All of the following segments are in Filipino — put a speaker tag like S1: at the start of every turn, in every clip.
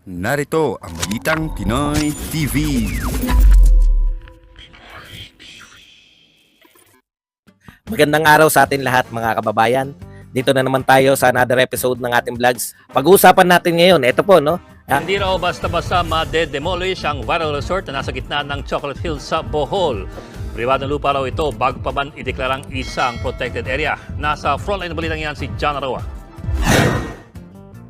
S1: Narito ang Balitang Pinoy TV.
S2: Magandang araw sa atin lahat mga kababayan. Dito na naman tayo sa another episode ng ating vlogs. Pag-uusapan natin ngayon, ito po no.
S3: Hindi raw basta-basta ma-demolish ang viral resort na nasa gitna ng Chocolate Hills sa Bohol. Pribadong lupa raw ito bago pa man ideklarang isang protected area. Nasa frontline ng balitang yan si John Arawa.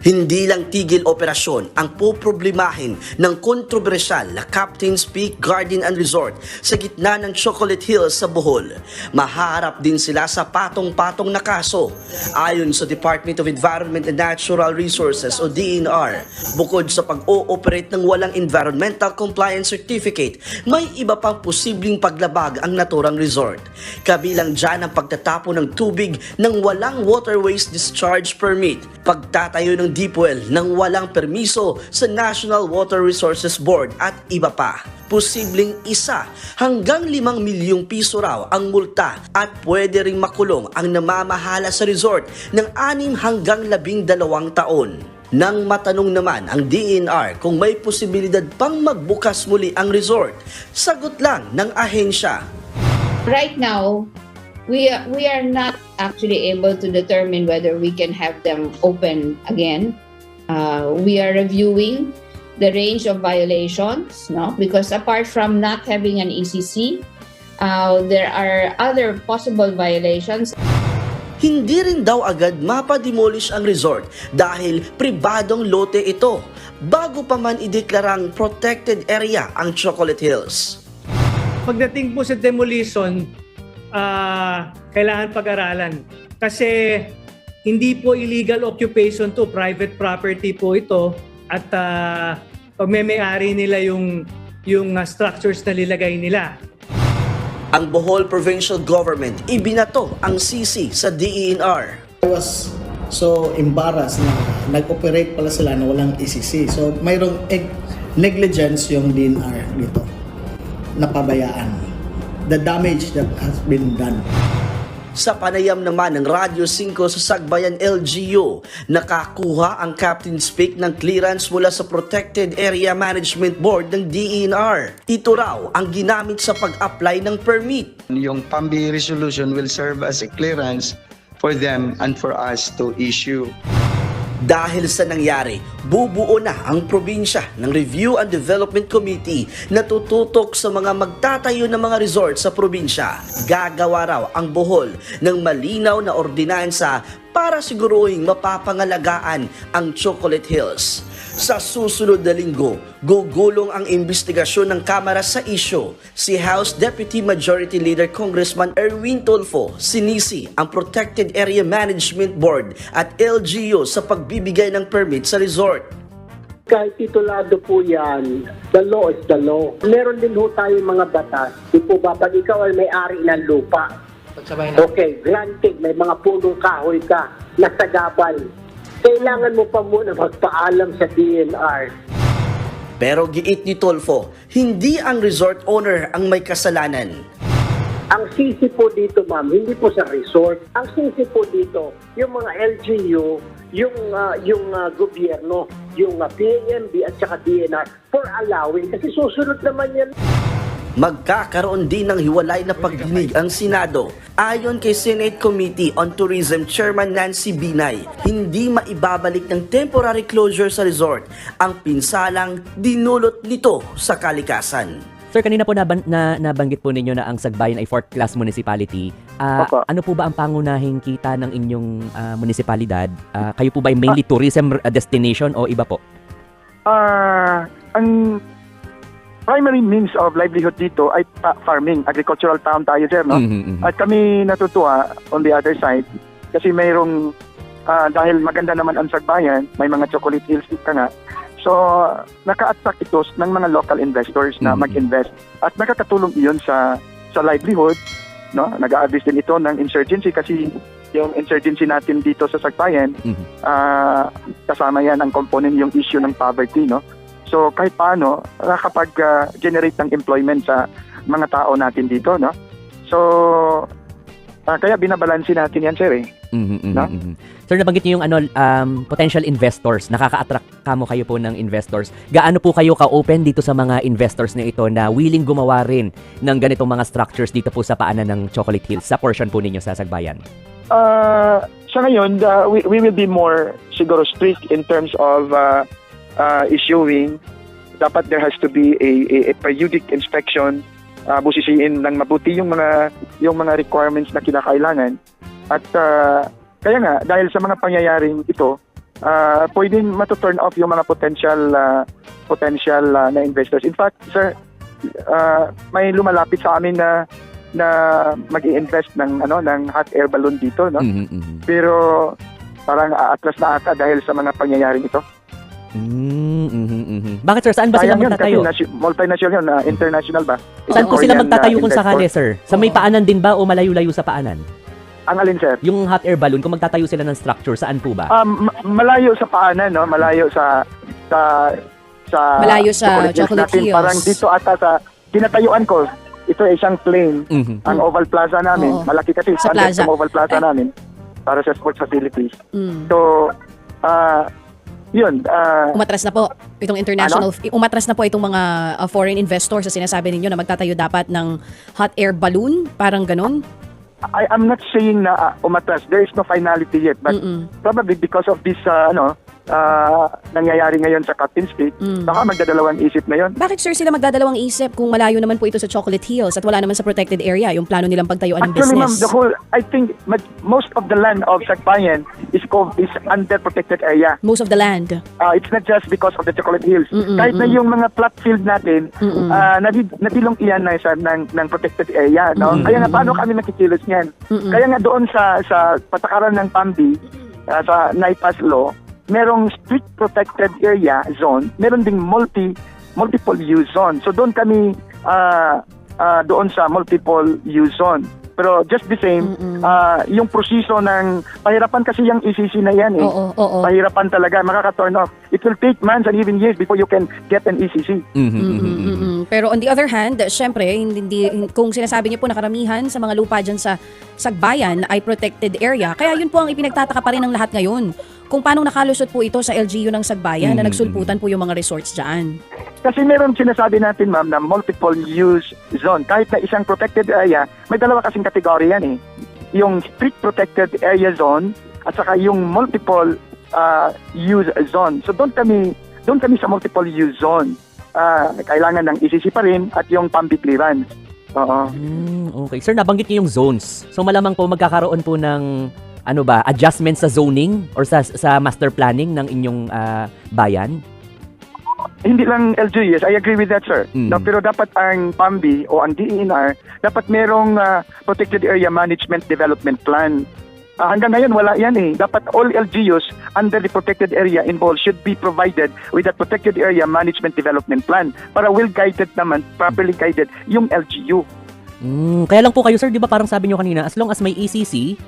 S4: Hindi lang tigil operasyon ang poproblemahin ng kontrobersyal na Captain's Peak Garden and Resort sa gitna ng Chocolate Hills sa Bohol. Mahaharap din sila sa patong-patong na kaso. Ayon sa Department of Environment and Natural Resources o DENR, bukod sa pag-ooperate ng walang Environmental Compliance Certificate, may iba pang posibleng paglabag ang naturang resort. Kabilang dyan ang pagtatapo ng tubig ng walang Waterways Discharge Permit, pagtatayo ng deep well ng walang permiso sa National Water Resources Board at iba pa. Posibleng 1 hanggang 5 milyong piso raw ang multa at pwede ring makulong ang namamahala sa resort ng 6 hanggang 12 taon. Nang matanong naman ang DENR kung may posibilidad pang magbukas muli ang resort, sagot lang ng ahensya.
S5: Right now, we are not actually able to determine whether we can have them open again. We are reviewing the range of violations, no? Because apart from not having an ECC, there are other possible violations.
S4: Hindi rin daw agad mapademolish ang resort dahil pribadong lote ito bago pa man ideklarang protected area ang Chocolate Hills.
S6: Pagdating po sa demolition, kailangan pag-aralan. Kasi hindi po illegal occupation to, private property po ito. At pagmemayari nila yung structures na nilagay nila.
S4: Ang Bohol Provincial Government ibinato ang sisi sa DENR.
S7: I was so embarrassed na nag-operate pala sila na walang ECC. So mayroong negligence yung DENR dito. Napabayaan. The damage that has been done.
S4: Sa panayam naman ng Radyo 5 sa Sagbayan LGU, nakakuha ang Captain's Peak ng clearance mula sa Protected Area Management Board ng DENR. Ito raw ang ginamit sa pag-apply ng permit.
S8: Yung PAMBI resolution will serve as a clearance for them and for us to issue.
S4: Dahil sa nangyari, bubuo na ang probinsya ng Review and Development Committee na tututok sa mga magtatayo ng mga resort sa probinsya. Gagawa raw ang Bohol ng malinaw na ordinansa para siguruhing mapapangalagaan ang Chocolate Hills. Sa susunod na linggo, gugulong ang investigasyon ng Kamara sa isyu. Si House Deputy Majority Leader Congressman Erwin Tulfo sinisi ang Protected Area Management Board at LGU sa pagbibigay ng permit sa resort.
S9: Kahit titulado po yan, the law is the law. Meron din ho tayong mga batas. Di po ba, pag ikaw ay may-ari ng lupa, okay, granted, may mga punong kahoy ka, nasa gabal. Kailangan mo pa muna magpaalam sa DENR.
S4: Pero giit ni Tulfo, hindi ang resort owner ang may kasalanan.
S9: Ang sisi po dito, ma'am, hindi po sa resort. Ang sisi po dito, yung mga LGU, yung gobyerno, yung PAMB at saka DENR for allowing. Kasi susunod naman yan.
S4: Magkakaroon din ng hiwalay na pagdinig ang Senado. Ayon kay Senate Committee on Tourism Chairman Nancy Binay, hindi maibabalik ng temporary closure sa resort ang pinsalang dinulot nito sa kalikasan.
S10: Sir, kanina po nabanggit po ninyo na ang Sagbayan ay 4th class municipality. Ano po ba ang pangunahing kita ng inyong munisipalidad? Kayo po ba ay mainly tourism destination o iba po?
S11: Ang primary means of livelihood dito ay farming, agricultural town tayo sir, no? At kami natutuwa on the other side kasi mayroong dahil maganda naman ang Sagbayan, may mga chocolate hills ka nga. So naka-attract ito ng mga local investors na mag-invest at nakakatulong iyon sa livelihood, no? Nag-a-address din ito ng insurgency kasi yung insurgency natin dito sa Sagbayan, kasama yan ang component yung issue ng poverty, no? So kahit paano, nakakapag-generate ng employment sa mga tao natin dito, no? So Kaya binabalansin natin yan, sir, eh. No?
S10: Sir, nabanggit niyo yung potential investors. Nakaka-attract kayo po ng investors. Gaano po kayo ka-open dito sa mga investors na ito na willing gumawa rin ng ganitong mga structures dito po sa paanan ng Chocolate Hills sa portion po ninyo sa Sagbayan?
S11: Sa ngayon, we will be more siguro strict in terms of issuing. Dapat there has to be a periodic inspection, busisiin ng mabuti yung mga requirements na kinakailangan. At kaya nga, dahil sa mga pangyayaring ito, pwedeng matuturn off yung mga potential na investors. In fact, sir, may lumalapit sa amin na mag-i-invest ng hot air balloon dito, no? Pero parang aatras na ata dahil sa mga pangyayaring ito.
S10: Bakit, sir? Saan ba sila magtatayo?
S11: Kasi multinational yun, international ba?
S10: Saan po sila magtatayo kung sakali, sir? Sa may paanan din ba o malayo-layo sa paanan?
S11: Ang alin, sir?
S10: Yung hot air balloon, kung magtatayo sila ng structure, saan po ba?
S11: Malayo sa paanan, no? Malayo sa
S12: malayo sa Chocolate Hills.
S11: Parang dito ata sa tinatayuan ko. Ito ay isang plane. Ang Oval Plaza namin. Malaki kasi
S12: sa plaza.
S11: Ang Oval Plaza namin para sa sports facilities. So, yun.
S12: Umatras na po itong international, umatras na po itong mga foreign investors sa sinasabi ninyo na magtatayo dapat ng hot air balloon, parang ganun?
S11: I'm not saying na umatras. There is no finality yet, but probably because of this nangyayari ngayon sa Captain's Peak, baka magdadalawang isip na yun.
S12: Bakit, sir, sila magdadalawang isip kung malayo naman po ito sa Chocolate Hills at wala naman sa protected area yung plano nilang pagtayuan ng
S11: business?
S12: business?
S11: Actually, ma'am, I think most of the land of Sagbayan is under protected area.
S12: Most of the land?
S11: It's not just because of the Chocolate Hills. Kahit na yung mga flat field natin, nabilong iyan na isa ng protected area. No? Kaya nga, paano kami makikilos niyan? Kaya nga doon sa patakaran ng PAMBI, sa NIPAS law, merong strict protected area zone, meron ding multiple use zone. So doon kami doon sa multiple use zone. Pero just the same, yung proseso ng pahirapan kasi yung ECC na yan eh.
S12: Oo.
S11: Pahirapan talaga, makaka-turn off. It will take months and even years before you can get an ECC.
S12: Pero on the other hand, syempre, hindi, kung sinasabi niyo po na karamihan sa mga lupa dyan sa Sagbayan ay protected area, kaya yun po ang ipinagtataka pa rin ng lahat ngayon. Kung paano nakalusot po ito sa LGU ng Sagbayan na nagsulputan po yung mga resorts dyan.
S11: Kasi meron sinasabi natin, ma'am, na multiple use zone. Kahit na isang protected area, may dalawa kasing kategory yan eh. Yung strict protected area zone at saka yung multiple use zone. So doon kami sa multiple use zone. Kailangan ng ECC pa rin at yung PAMBI clearance. Oo.
S10: Okay. Sir, nabanggit niyo yung zones. So malamang po magkakaroon po ng adjustment sa zoning or sa master planning ng inyong bayan?
S11: Hindi lang LGUs, I agree with that, sir. No, pero dapat ang PAMBI o ang DENR, dapat merong Protected Area Management Development Plan. Hanggang ngayon, wala yan eh. Dapat all LGUs under the protected area involved should be provided with that Protected Area Management Development Plan para well-guided naman, properly guided yung LGU.
S10: Kaya lang po kayo, sir, di ba parang sabi nyo kanina, as long as may ECC,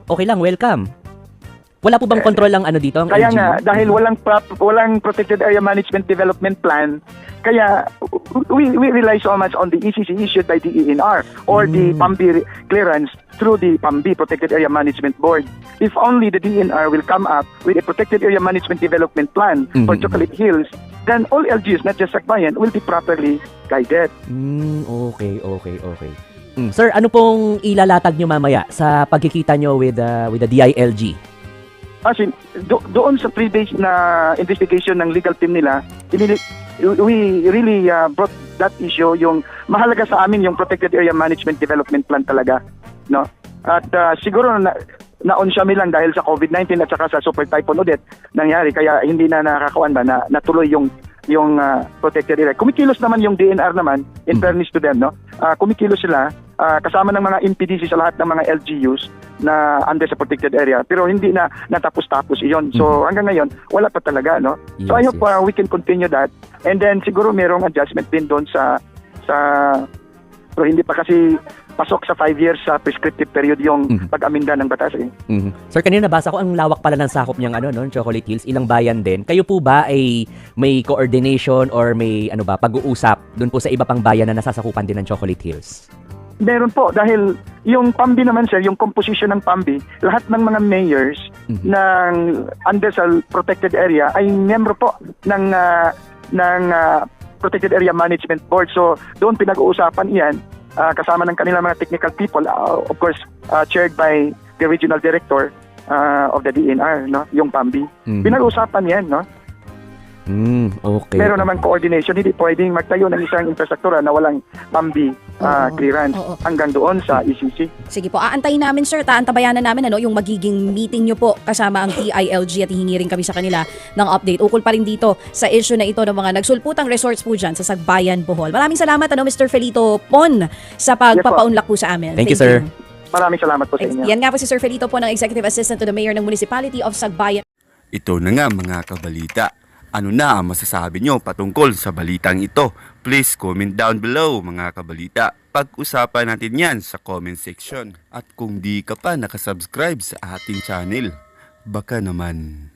S10: okay lang, welcome. Wala po bang control ang dito? Ang
S11: kaya
S10: LGU?
S11: nga, dahil walang Protected Area Management Development Plan, kaya we rely so much on the ECC issued by the DENR or the PAMBI clearance through the PAMBI Protected Area Management Board. If only the DENR will come up with a Protected Area Management Development Plan for Chocolate Hills, then all LGUs, not just Sagbayan, will be properly guided.
S10: Okay. Sir, ano pong ilalatag nyo mamaya sa pagkikita nyo with the DILG?
S11: Kasi doon sa 3 days na investigation ng legal team nila, we really brought that issue, yung mahalaga sa amin yung Protected Area Management Development Plan talaga, no? At siguro na-on-shami lang dahil sa COVID-19 at saka sa Super Typhoon Odette nangyari, kaya hindi na nakakawan ba na natuloy yung protected area. Kumikilos naman yung DNR naman, in fairness to them, no? Kumikilos sila kasama ng mga MPDC sa lahat ng mga LGUs na under sa protected area, pero hindi na natapos-tapos iyon. So hanggang ngayon wala pa talaga, no? So I hope we can continue that, and then siguro merong adjustment din doon sa pero hindi pa kasi pasok sa 5 years sa prescriptive period yung pag-aminda ng batas eh.
S10: Sir, kanina nabasa ko ang lawak pala ng sakop niyang Chocolate Hills, ilang bayan din. Kayo po ba ay may coordination or may pag-uusap doon po sa iba pang bayan na nasasakupan din ng Chocolate Hills?
S11: Meron po, dahil yung PAMBI naman sir, yung composition ng PAMBI, lahat ng mga mayors ng under sa protected area ay miyembro po ng Protected Area Management Board. So doon pinag-uusapan iyan kasama ng kanilang mga technical people, of course chaired by the regional director of the DNR, no, yung PAMBI. Pinag-uusapan yan, no.
S10: Okay.
S11: Meron naman coordination, hindi pwedeng magtayo ng isang infrastruktura na walang PAMBI clearance hanggang doon sa ECC.
S12: Sige po, aantayin namin sir, taantabayanan namin yung magiging meeting nyo po kasama ang TILG at hihingi rin kami sa kanila ng update. Ukol pa rin dito sa issue na ito ng mga nagsulputang resorts po dyan sa Sagbayan, Bohol. Maraming salamat Mr. Felito Pon sa pagpapaunlak po sa amin.
S10: Thank you, sir.
S11: Maraming salamat po sa inyo.
S12: Yan nga po si Sir Felito Pon, ang Executive Assistant to the Mayor ng Municipality of Sagbayan.
S1: Ito na nga mga kabalita. Ano na ang masasabi nyo patungkol sa balitang ito? Please comment down below mga kabalita. Pag-usapan natin yan sa comment section. At kung di ka pa nakasubscribe sa ating channel, baka naman